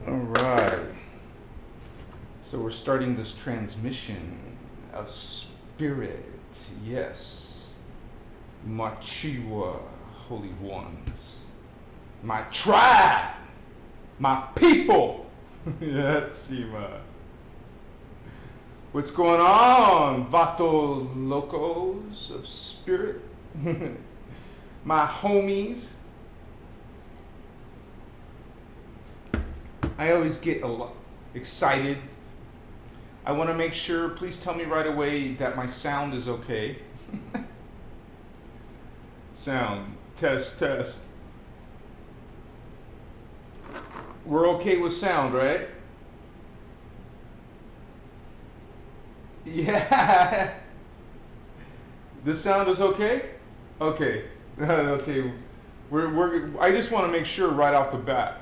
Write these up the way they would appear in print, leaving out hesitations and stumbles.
All right. So we're starting this transmission of spirit. Yes. Machiwa, holy ones. My tribe. My people. Yes, Sima. What's going on, Vato Locos of spirit? My homies. I always get a lot excited. I want to make sure, please tell me right away that my sound is okay. Sound, test, test. We're okay with sound, right? Yeah. The sound is okay? Okay. Okay. I just want to make sure right off the bat.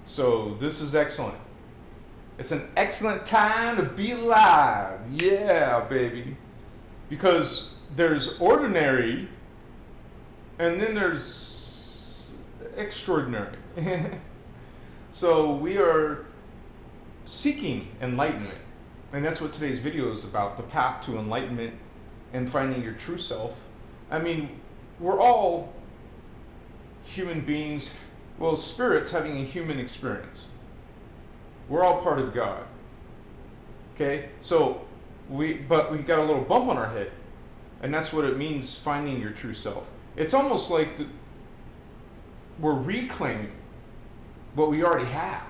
So this is excellent. It's an excellent time to be alive. Yeah, baby. Because there's ordinary and then there's extraordinary. So we are seeking enlightenment. And that's what today's video is about, the path to enlightenment and finding your true self. I mean, we're all human beings, well, spirits having a human experience. We're all part of God. Okay? So we got a little bump on our head. And that's what it means, finding your true self. It's almost like we're reclaiming what we already have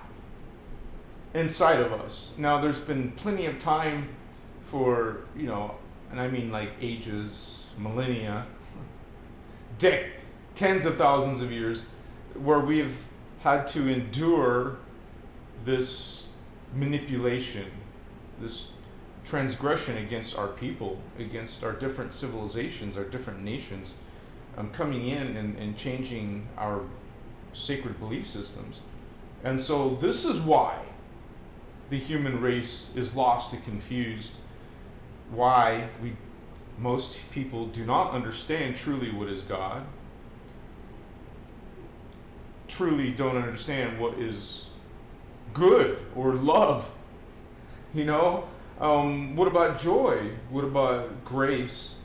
inside of us. Now, there's been plenty of time for, and I mean like ages, millennia, tens of thousands of years, where we've had to endure this manipulation, this transgression against our people, against our different civilizations, our different nations, coming in and changing our sacred belief systems. And so this is why the human race is lost and confused, why most people do not understand truly what is God, truly don't understand what is good or love. What about joy? What about grace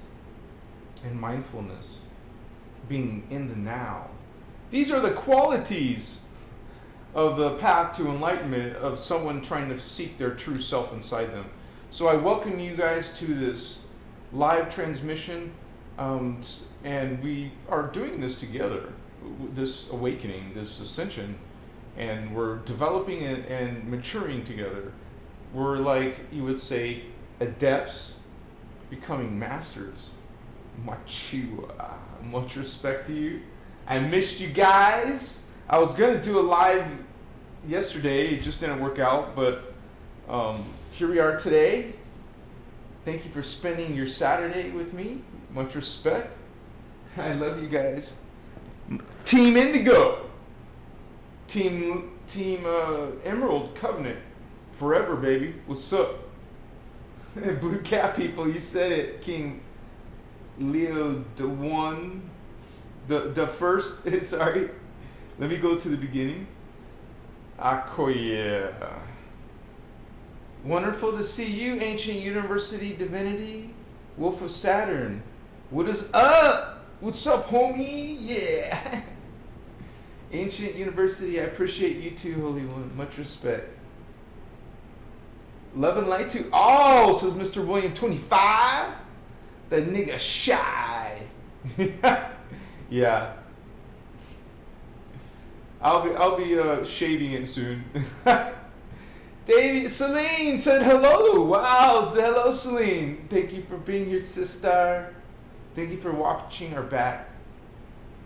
and mindfulness? Being in the now. These are the qualities of the path to enlightenment of someone trying to seek their true self inside them. So I welcome you guys to this live transmission, and we are doing this together, this awakening, this ascension, and we're developing and maturing together. We're like, you would say, adepts becoming masters. Much respect to you. I missed you guys. I was going to do a live yesterday. It just didn't work out, but here we are today. Thank you for spending your Saturday with me. Much respect. I love you guys. Team Indigo. Team Emerald Covenant. Forever, baby. What's up? Blue Cat people, you said it. King Leo the first. Sorry. Let me go to the beginning. Akoya. Wonderful to see you, Ancient University Divinity. Wolf of Saturn. What is up? What's up, homie? Yeah. Ancient University, I appreciate you too, Holy One. Much respect. Love and light to all, says Mr. William 25. That nigga shy. Yeah. I'll be shaving it soon. Celine said hello. Wow, hello Celine. Thank you for being here, sister. Thank you for watching our back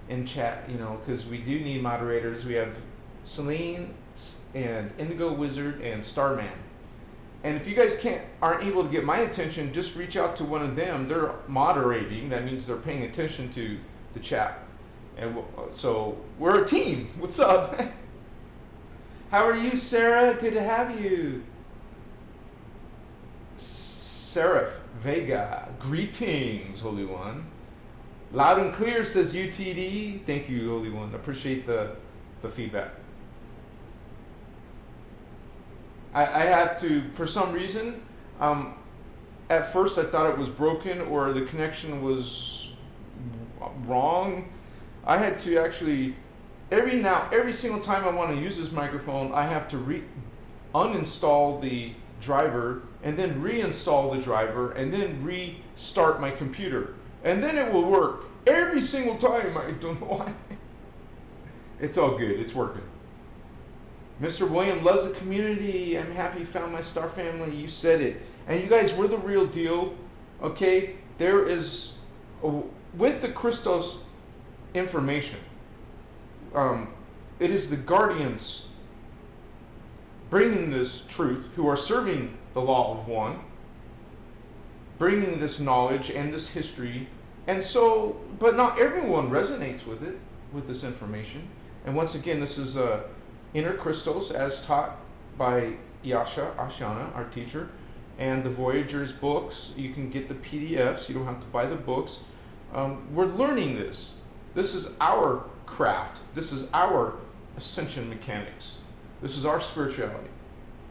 in chat, because we do need moderators. We have Celine and Indigo Wizard and Starman. And if you guys aren't able to get my attention, just reach out to one of them. They're moderating. That means they're paying attention to the chat. And so we're a team. What's up? How are you, Sarah? Good to have you. Seraph Vega. Greetings, Holy One. Loud and clear, says UTD. Thank you, Holy One. Appreciate the feedback. I had to, for some reason, at first I thought it was broken or the connection was wrong. I had to actually, every single time I want to use this microphone, I have to uninstall the driver and then reinstall the driver and then restart my computer. And then it will work every single time. I don't know why. It's all good. It's working. Mr. William loves the community. I'm happy you found my star family. You said it. And you guys, we're the real deal. Okay? There is, with the Christos information, it is the guardians bringing this truth, who are serving the law of one, bringing this knowledge and this history. And so, but not everyone resonates with it, with this information. And once again, this is innerchristos, as taught by Ashana, our teacher, and the Voyager's books. You can get the PDFs. You don't have to buy the books. We're learning this. This is our craft. This is our ascension mechanics. This is our spirituality.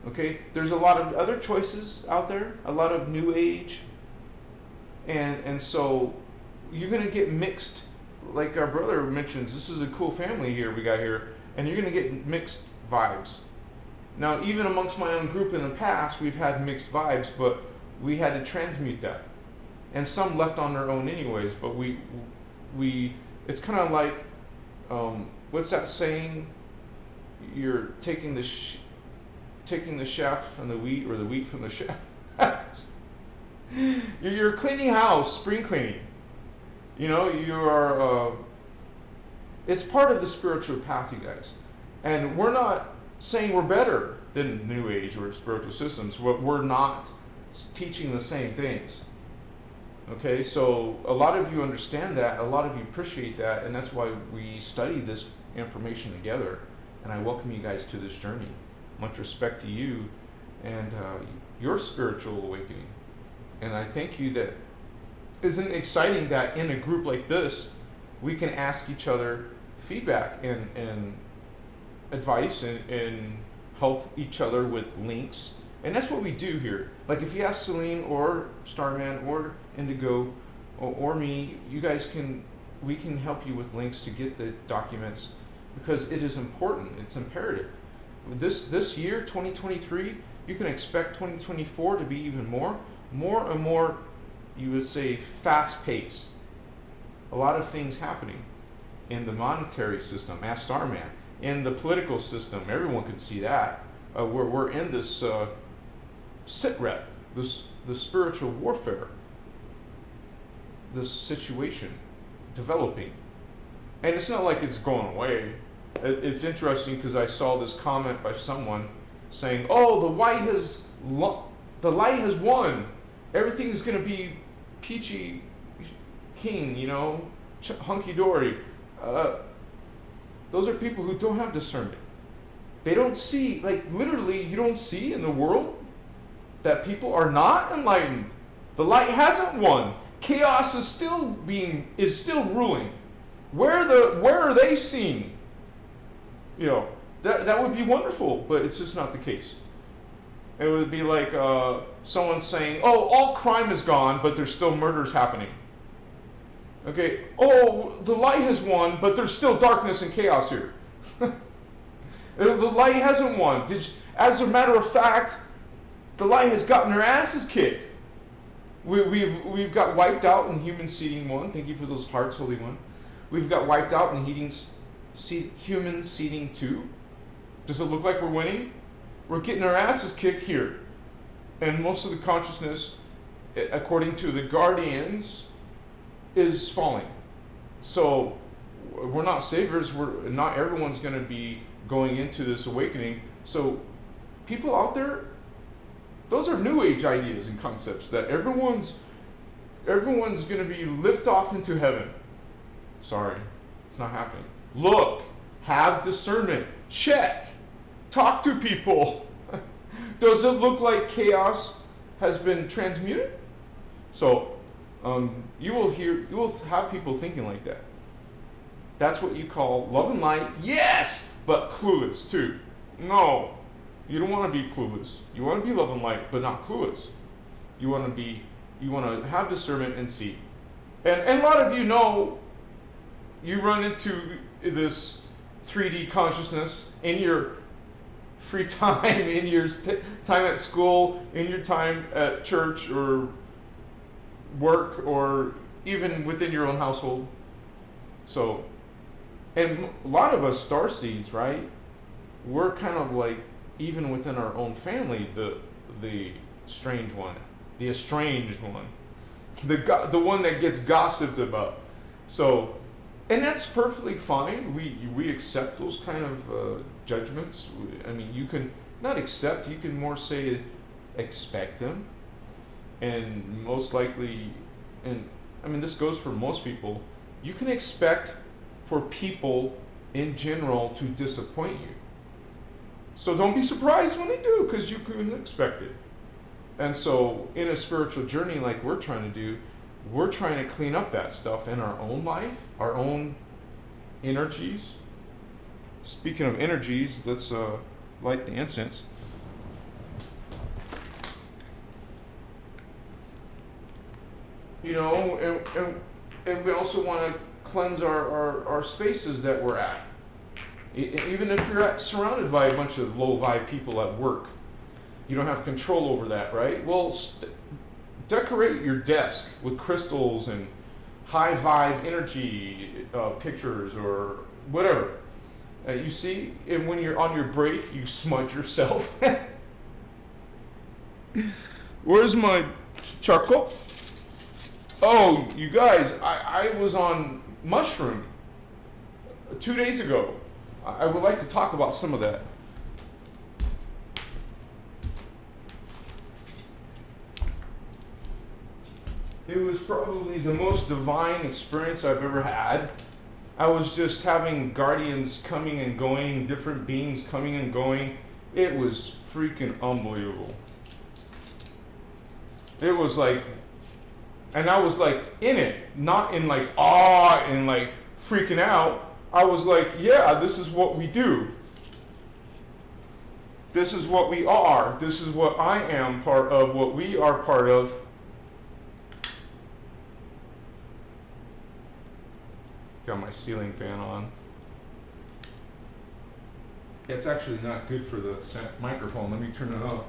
Okay? There's a lot of other choices out there, a lot of new age. And so you're going to get mixed, like our brother mentions, this is a cool family here we got here, and you're going to get mixed vibes. Now, even amongst my own group in the past, we've had mixed vibes, but we had to transmute that. And some left on their own anyways, but we it's kind of like, what's that saying? You're taking the shaft from the wheat, or the wheat from the shaft. You're cleaning house, spring cleaning. You know, you are, it's part of the spiritual path, you guys. And we're not saying we're better than New Age or spiritual systems. We're not teaching the same things. Okay, so a lot of you understand that, a lot of you appreciate that, and that's why we study this information together. And I welcome you guys to this journey. Much respect to you and your spiritual awakening. And I thank you that, isn't it exciting that in a group like this, we can ask each other feedback and advice and help each other with links. And that's what we do here. Like if you ask Celine or Starman or Indigo or me, you guys we can help you with links to get the documents, because it is important. It's imperative. This year, 2023, you can expect 2024 to be even more and more, you would say, fast-paced. A lot of things happening in the monetary system, ask Starman. In the political system, everyone can see that. We're in this sit-rep, the spiritual warfare, this situation developing. And it's not like it's going away. It's interesting because I saw this comment by someone saying, "Oh, the light has won. Everything's going to be peachy keen, you know, hunky dory." Those are people who don't have discernment. They don't see, like literally, you don't see in the world that people are not enlightened. The light hasn't won. Chaos is still ruling. Where are they seen? You know, that would be wonderful, but it's just not the case. It would be like someone saying, "Oh, all crime is gone, but there's still murders happening." Okay, "Oh, the light has won, but there's still darkness and chaos here." The light hasn't won. As a matter of fact, the light has gotten their asses kicked. We've got wiped out in human seeding 1. Thank you for those hearts, Holy One. We've got wiped out in human seeding 2. Does it look like we're winning? We're getting our asses kicked here. And most of the consciousness, according to the guardians, is falling. So we're not savers. Not everyone's going to be going into this awakening. So people out there, those are new age ideas and concepts that everyone's going to be lift off into heaven. Sorry, it's not happening. Look, have discernment. Check. Talk to people. Does it look like chaos has been transmuted? So you will have people thinking like that. That's what you call love and light. Yes, but clueless too. No. You don't want to be clueless. You want to be love and light, but not clueless. You want to have discernment and see. And a lot of you know, you run into this 3D consciousness in your free time, in your time at school, in your time at church or work, or even within your own household. So, and a lot of us star seeds, right? We're kind of like, even within our own family, the strange one, the estranged one, the one that gets gossiped about. So, and that's perfectly fine. We accept those kind of judgments. I mean, you can not accept, you can more say expect them. And most likely, and I mean, this goes for most people, you can expect for people in general to disappoint you. So don't be surprised when they do, because you couldn't expect it. And so in a spiritual journey like we're trying to do, we're trying to clean up that stuff in our own life, our own energies. Speaking of energies, let's light the incense. You know, and we also want to cleanse our spaces that we're at. Even if you're surrounded by a bunch of low vibe people at work, you don't have control over that, right? Well, decorate your desk with crystals and high vibe energy pictures or whatever. You see, and when you're on your break, you smudge yourself. Where's my charcoal? Oh, you guys, I was on mushroom 2 days ago. I would like to talk about some of that. It was probably the most divine experience I've ever had. I was just having guardians coming and going, different beings coming and going. It was freaking unbelievable. It was like, and I was like in it, not in like awe and like freaking out. I was like, yeah, this is what we do. This is what we are. This is what I am part of, what we are part of. Got my ceiling fan on. It's actually not good for the microphone. Let me turn it off.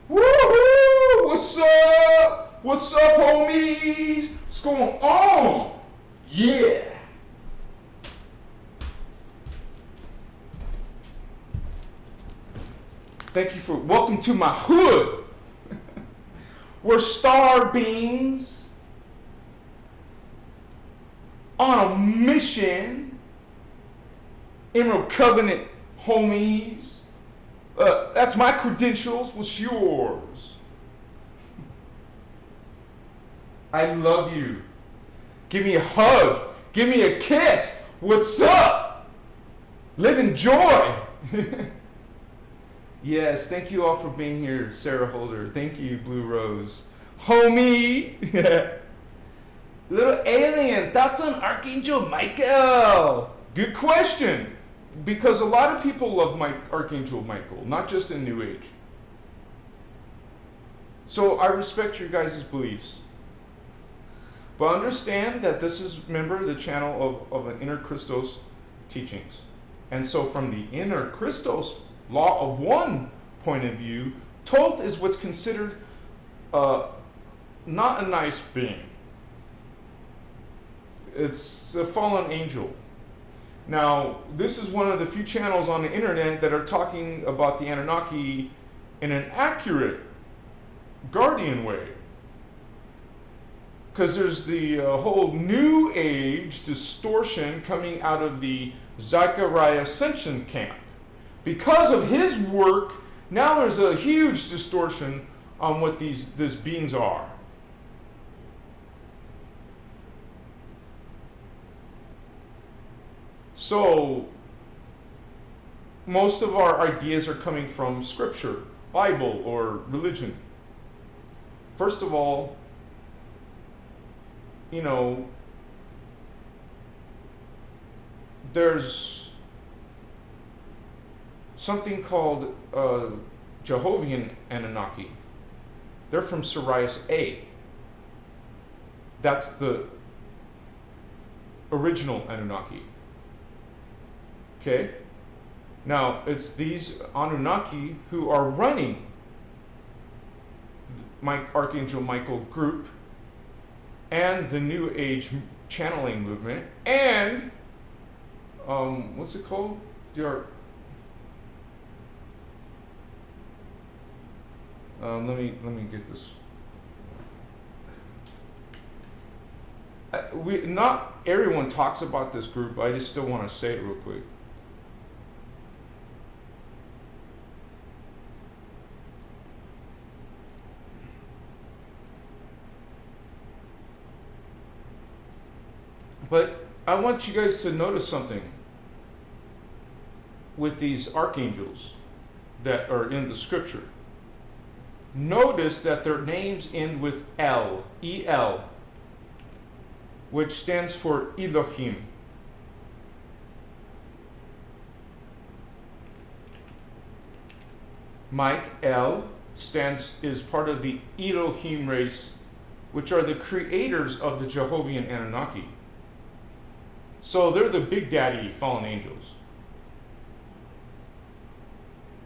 Woohoo! What's up? What's up, homies? What's going on? Yeah. Thank you for welcome to my hood. We're star beings on a mission. Emerald Covenant homies. That's my credentials. What's yours? I love you. Give me a hug. Give me a kiss. What's up? Live in joy. Yes, thank you all for being here, Sarah Holder. Thank you, Blue Rose. Homie! Little alien, thoughts on Archangel Michael? Good question. Because a lot of people love Archangel Michael, not just in New Age. So I respect your guys' beliefs. But understand that this is, remember, the channel of an innerchristos teachings. And so from the innerchristos law of one point of view, Thoth is what's considered not a nice being. It's a fallen angel. Now, this is one of the few channels on the internet that are talking about the Anunnaki in an accurate, guardian way. Because there's the whole New Age distortion coming out of the Zechariah Ascension camp. Because of his work, now there's a huge distortion on what these beings are. So, most of our ideas are coming from scripture, Bible, or religion. first of all, you know, there's something called Jehovah's Anunnaki. They're from Sirius A. That's the original Anunnaki. Okay? Now, it's these Anunnaki who are running Archangel Michael group and the New Age channeling movement and what's it called? Let me get this. Not everyone talks about this group. I just still want to say it real quick. But I want you guys to notice something with these archangels that are in the scripture. Notice that their names end with L, E-L, which stands for Elohim. Michael is part of the Elohim race, which are the creators of the Jehovah's Anunnaki. So they're the big daddy fallen angels.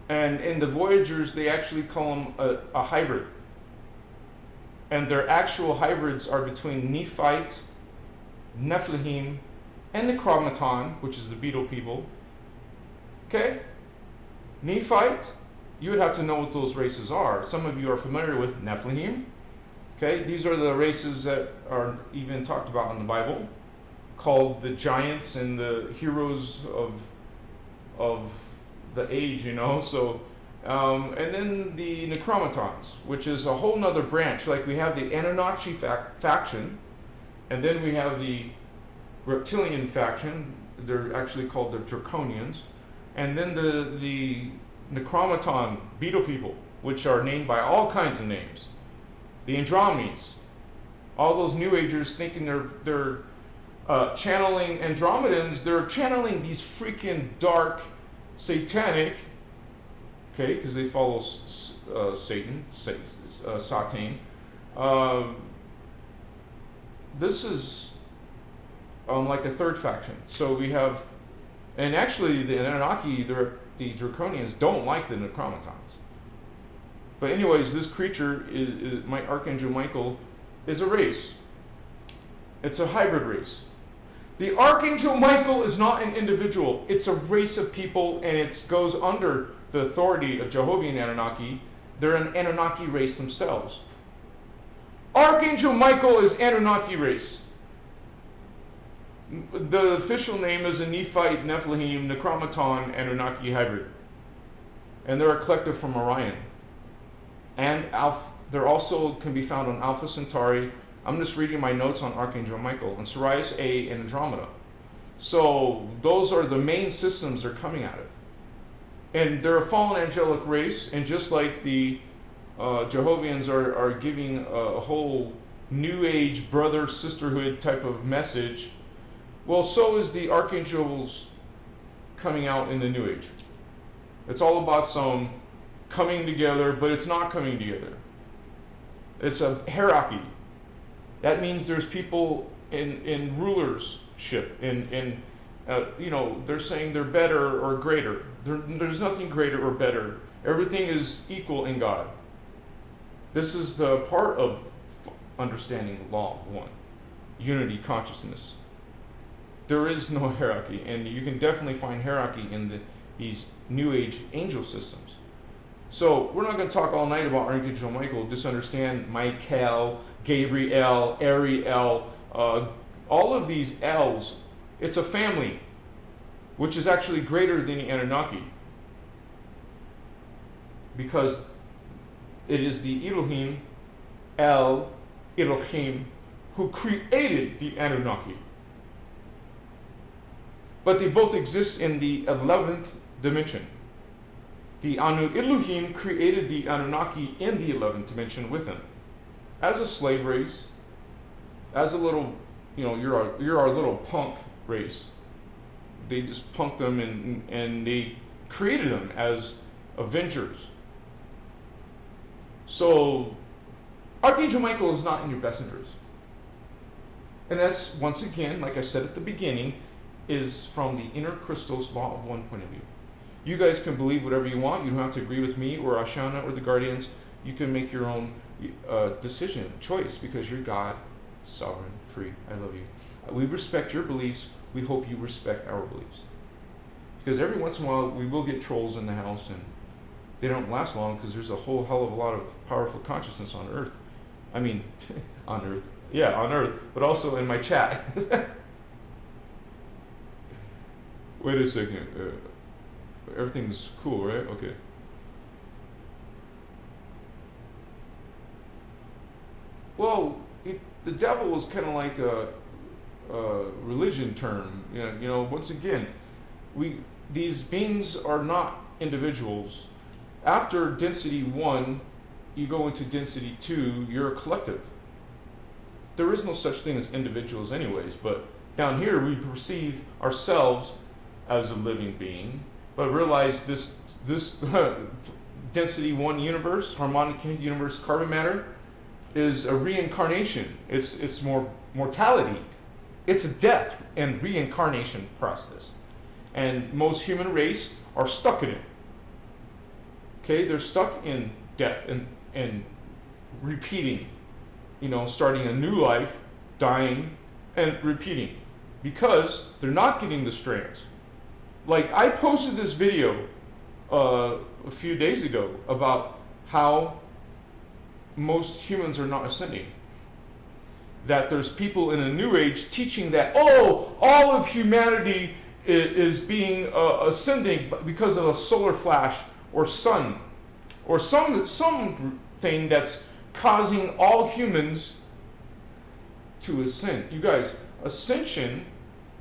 And in the Voyagers, they actually call them a hybrid. And their actual hybrids are between Nephite, Nephilim, and the Necromaton, which is the beetle people. Okay? Nephite, you would have to know what those races are. Some of you are familiar with Nephilim. Okay? These are the races that are even talked about in the Bible, called the giants and the heroes of the age, you know. So and then the Necromatons, which is a whole nother branch. Like we have the Anunnaki faction, and then we have the reptilian faction. They're actually called the Draconians, and then the Necromaton beetle people, which are named by all kinds of names. The Andromedes, all those New Agers thinking they're channeling Andromedans. They're channeling these freaking dark, satanic, okay, because they follow Satan. This is like a third faction. So we have, and actually the Anunnaki, the Draconians don't like the Necromatons. But anyways, this creature is my Archangel Michael is a race. It's a hybrid race. The Archangel Michael is not an individual. It's a race of people, and it goes under the authority of Jehovah's Anunnaki. They're an Anunnaki race themselves. Archangel Michael is Anunnaki race. The official name is a Nephite, Nephilim, Necromaton, Anunnaki hybrid. And they're a collective from Orion. And they're also can be found on Alpha Centauri. I'm just reading my notes on Archangel Michael and Sirius A and Andromeda. So those are the main systems they're coming out of. And they're a fallen angelic race, and just like the Jehovahans are giving a whole New Age brother sisterhood type of message, well, so is the archangels coming out in the New Age. It's all about some coming together, but it's not coming together. It's a hierarchy. That means there's people in rulership, in you know, they're saying they're better or greater. There's nothing greater or better. Everything is equal in God. This is the part of understanding the law of one, unity consciousness. There is no hierarchy, and you can definitely find hierarchy in these New Age angel systems. So we're not going to talk all night about Archangel Michael. Just understand Michael, Gabriel, Ariel, all of these L's. It's a family, which is actually greater than the Anunnaki, because it is the Elohim, Elohim, who created the Anunnaki. But they both exist in the 11th dimension. The Elohim created the Anunnaki in the 11th dimension with him. as a slave race, as a little, you're our little punk race. They just punked them and they created them as avengers. So Archangel Michael is not in your best interest. And that's, once again, like I said at the beginning, is from the innerchristos law of one point of view. You guys can believe whatever you want. You don't have to agree with me or Ashana or the Guardians. You can make your own decision, choice, because you're God, sovereign, free. I love you. We respect your beliefs. We hope you respect our beliefs. Because every once in a while, we will get trolls in the house, and they don't last long because there's a whole hell of a lot of powerful consciousness on Earth. I mean, on Earth. Yeah, on Earth, but also in my chat. Wait a second. Everything's cool, right? Okay. Well, the devil is kind of like a religion term. Once again, these beings are not individuals. After density 1, you go into density 2, you're a collective. There is no such thing as individuals anyways, but down here we perceive ourselves as a living being, but realize this density 1 universe, harmonic universe, carbon matter, is a reincarnation. It's more mortality. It's a death and reincarnation process. And most human race are stuck in it. Okay, they're stuck in death and repeating, starting a new life, dying, and repeating, because they're not getting the strands. Like, I posted this video a few days ago about how most humans are not ascending. That there's people in a new age teaching that, all of humanity is being ascending because of a solar flash or sun or something that's causing all humans to ascend. You guys, ascension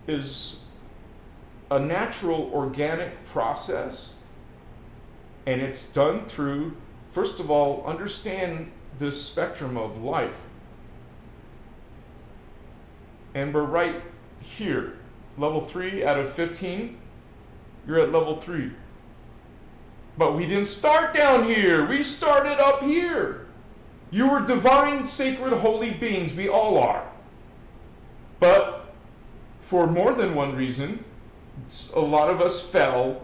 is a natural organic process, and it's done through, first of all, understand the spectrum of life. And we're right here, level 3 out of 15. You're at level 3. But we didn't start down here. We started up here. You were divine, sacred, holy beings. We all are. But for more than one reason, a lot of us fell.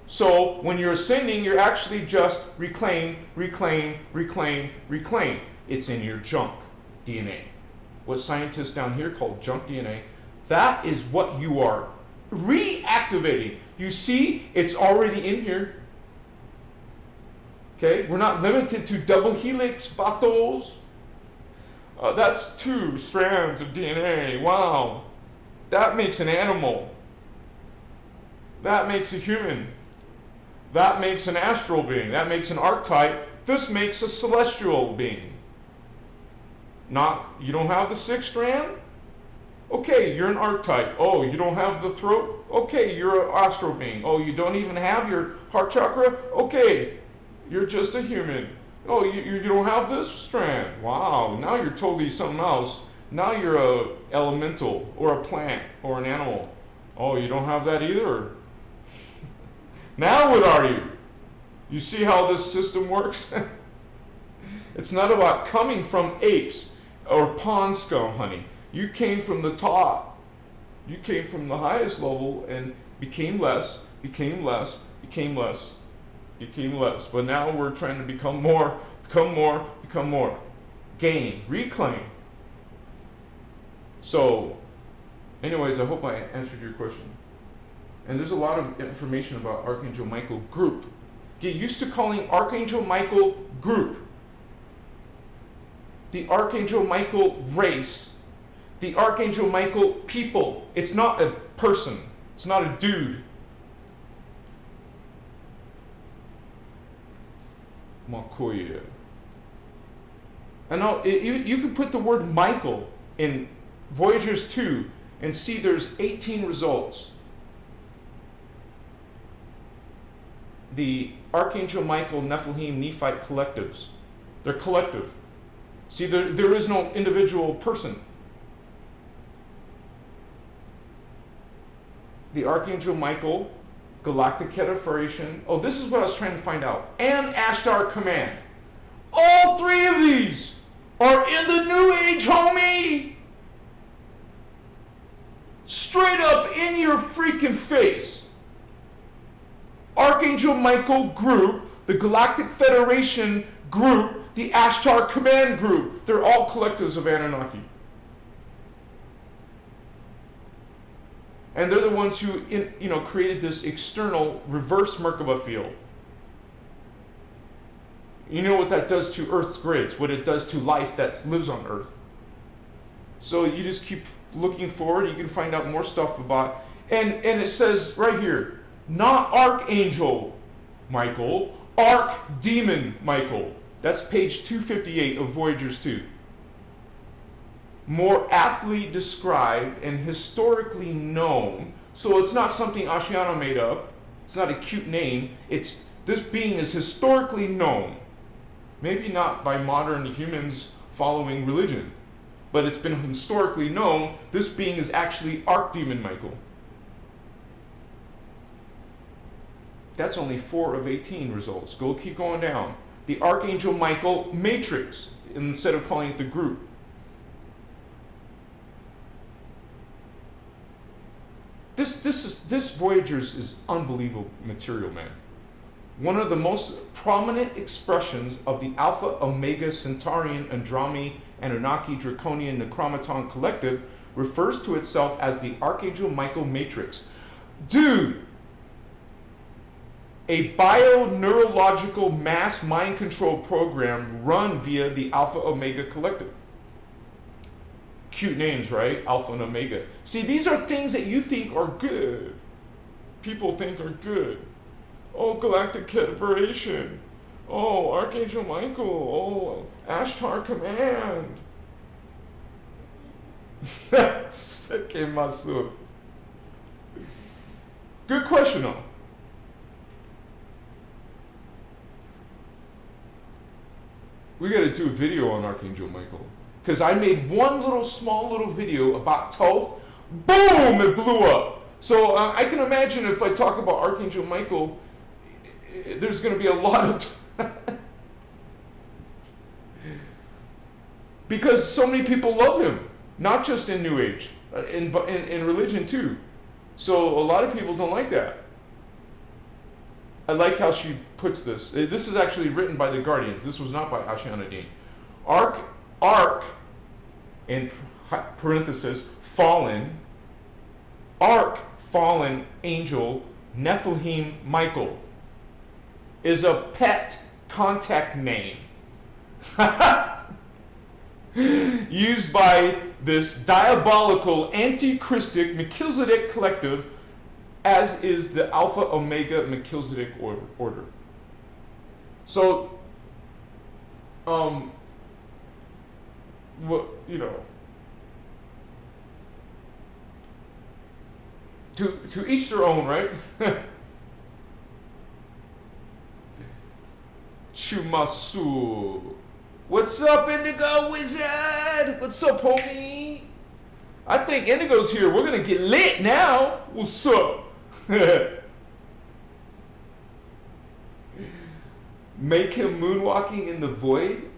So when you're ascending, you're actually just reclaim. It's in your junk DNA. What scientists down here call junk DNA. That is what you are reactivating. You see, it's already in here. Okay, we're not limited to double helix vatos. That's 2 strands of DNA. Wow. That makes an animal. That makes a human. That makes an astral being. That makes an archetype. This makes a celestial being. You don't have the 6th strand? Okay, you're an archetype. Oh, you don't have the throat? Okay, you're an astral being. Oh, you don't even have your heart chakra? Okay, you're just a human. Oh, you don't have this strand. Wow, now you're totally something else. Now you're a elemental or a plant or an animal. Oh, you don't have that either? Now what are you? You see how this system works? It's not about coming from apes or pond scum, honey. You came from the top. You came from the highest level and became less. But now we're trying to become more. Gain, reclaim. So, anyways, I hope I answered your question. And there's a lot of information about Archangel Michael group. Get used to calling Archangel Michael group. The Archangel Michael race. The Archangel Michael people. It's not a person. It's not a dude. Makoye. And now you can put the word Michael in Voyagers 2 and see there's 18 results. The Archangel Michael, Nephilim, Nephite collectives. They're collective. See, there is no individual person. The Archangel Michael, Galactic Federation. Oh, this is what I was trying to find out. And Ashtar Command. All three of these are in the New Age, homie! Straight up in your freaking face. Archangel Michael group, the Galactic Federation group, the Ashtar Command group. They're all collectives of Anunnaki. And they're the ones who, created this external reverse Merkaba field. You know what that does to Earth's grids, what it does to life that lives on Earth. So you just keep looking forward, you can find out more stuff about, and it says right here, not Archangel Michael, Archdemon Michael. That's page 258 of Voyagers 2. More aptly described and historically known, so it's not something Ashiana made up, it's not a cute name, this being is historically known. Maybe not by modern humans following religion, but it's been historically known this being is actually Archdemon Michael. That's only 4 of 18 results. Keep going down. The Archangel Michael Matrix, instead of calling it the group. This Voyagers is unbelievable material, man. One of the most prominent expressions of the Alpha Omega Centaurian Andromi Anunnaki Draconian Necromaton Collective refers to itself as the Archangel Michael Matrix. Dude! A bio-neurological mass mind control program run via the Alpha Omega Collective. Cute names, right? Alpha and Omega. See, these are things that you think are good. People think are good. Oh, Galactic Federation. Oh, Archangel Michael. Oh, Ashtar Command. Good question, though. We gotta do a video on Archangel Michael. Because I made one small little video about Thoth. Boom! It blew up. So I can imagine if I talk about Archangel Michael, there's going to be a lot of... because so many people love him. Not just in New Age. In religion too. So a lot of people don't like that. I like how she puts this. This is actually written by the Guardians. This was not by Ashiana Dean. Arc, in parenthesis, fallen. Arc, fallen angel, Nephilim Michael, is a pet contact name used by this diabolical anti-Christic Melchizedek collective, as is the Alpha Omega Melchizedek order. So, to each their own, right? Chumasu. What's up, Indigo Wizard? What's up, homie? I think Indigo's here. We're gonna get lit now. What's up? Make him moonwalking in the void?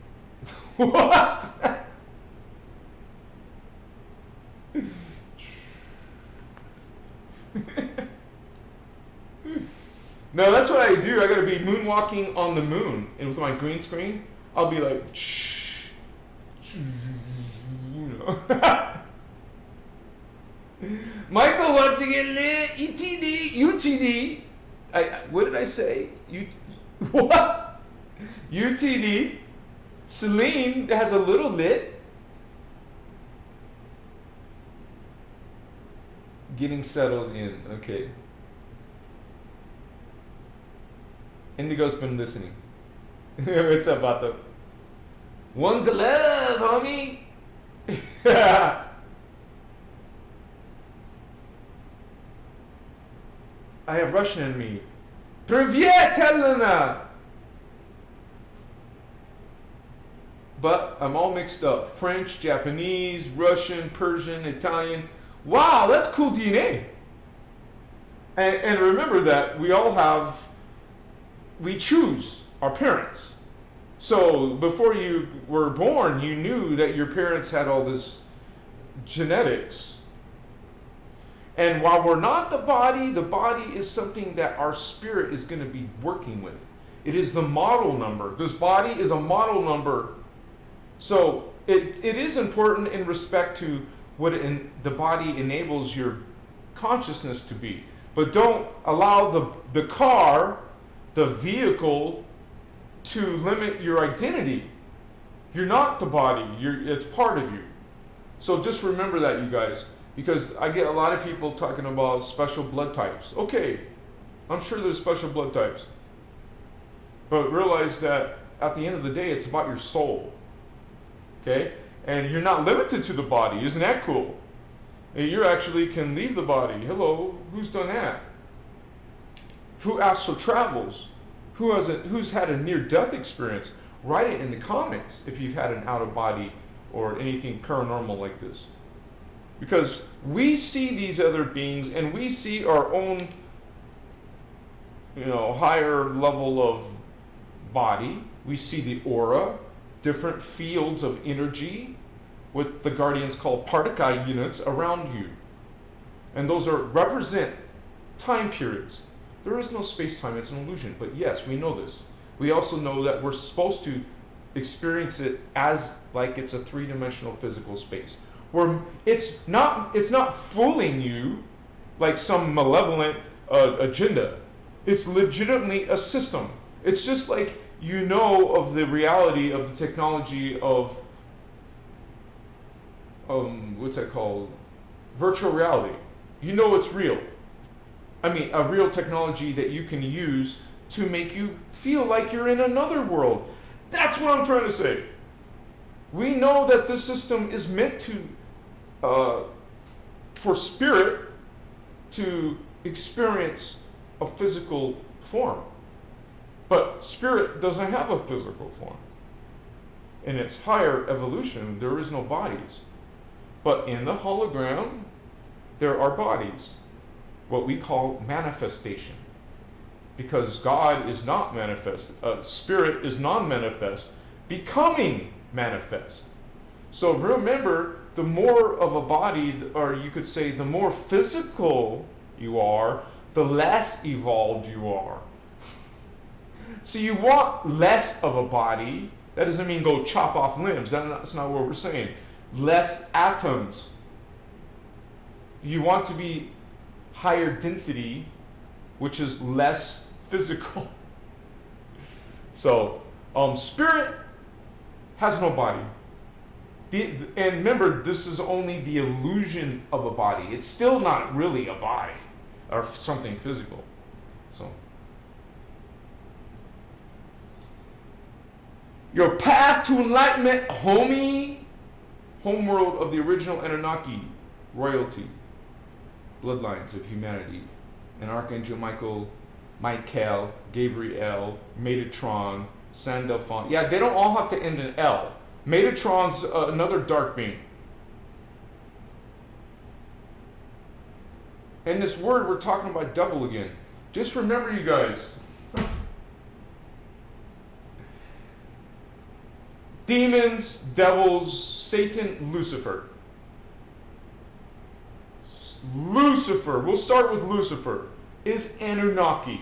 What? No, that's what I do. I gotta be moonwalking on the moon, and with my green screen, I'll be like, Michael wants to get lit. ETD, UTD. What did I say? What? UTD. Celine has a little lit. Getting settled in. Okay. Indigo's been listening. What's up, Bato? One glove, homie. I have Russian in me. Привет, Helena! But I'm all mixed up. French, Japanese, Russian, Persian, Italian. Wow, that's cool DNA. And remember that we choose our parents. So before you were born, you knew that your parents had all this genetics. And while we're not the body is something that our spirit is going to be working with. It is the model number. This body is a model number. So it is important in respect to what the body enables your consciousness to be. But don't allow the car, the vehicle, to limit your identity. You're not the body. It's part of you. So just remember that, you guys. Because I get a lot of people talking about special blood types. Okay, I'm sure there's special blood types. But realize that at the end of the day, it's about your soul. Okay? And you're not limited to the body. Isn't that cool? You actually can leave the body. Hello, who's done that? Who astral travels? Who's had a near-death experience? Write it in the comments if you've had an out-of-body or anything paranormal like this. Because we see these other beings and we see our own, higher level of body. We see the aura, different fields of energy, what the Guardians call particle units around you. And those represent time periods. There is no space-time, it's an illusion. But yes, we know this. We also know that we're supposed to experience it as like it's a three-dimensional physical space. Where it's not fooling you like some malevolent agenda. It's legitimately a system. It's just like of the reality of the technology of what's that called? Virtual reality. It's real. I mean, a real technology that you can use to make you feel like you're in another world. That's what I'm trying to say. We know that this system is meant to for spirit to experience a physical form. But spirit doesn't have a physical form. In its higher evolution, there is no bodies. But in the hologram, there are bodies. What we call manifestation. Because God is not manifest. Spirit is non-manifest. Becoming manifest. So remember, the more of a body, or you could say the more physical you are, the less evolved you are. So you want less of a body. That doesn't mean go chop off limbs. That's not what we're saying. Less atoms. You want to be higher density, which is less physical. So, spirit has no body. And remember, this is only the illusion of a body. It's still not really a body or something physical. So, your path to enlightenment, homie. Homeworld of the original Anunnaki, royalty, bloodlines of humanity, and Archangel Michael, Gabriel, Metatron, Sandalphon. Yeah, they don't all have to end in L. Metatron's another dark being. And this word, we're talking about devil again. Just remember, you guys. Demons, devils, Satan, Lucifer. Lucifer, we'll start with Lucifer, is Anunnaki.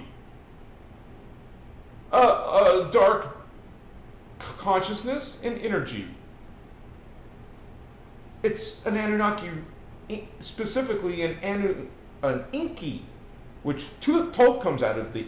A dark consciousness and energy. It's an Anunnaki, specifically an Inky, which 12 comes out of the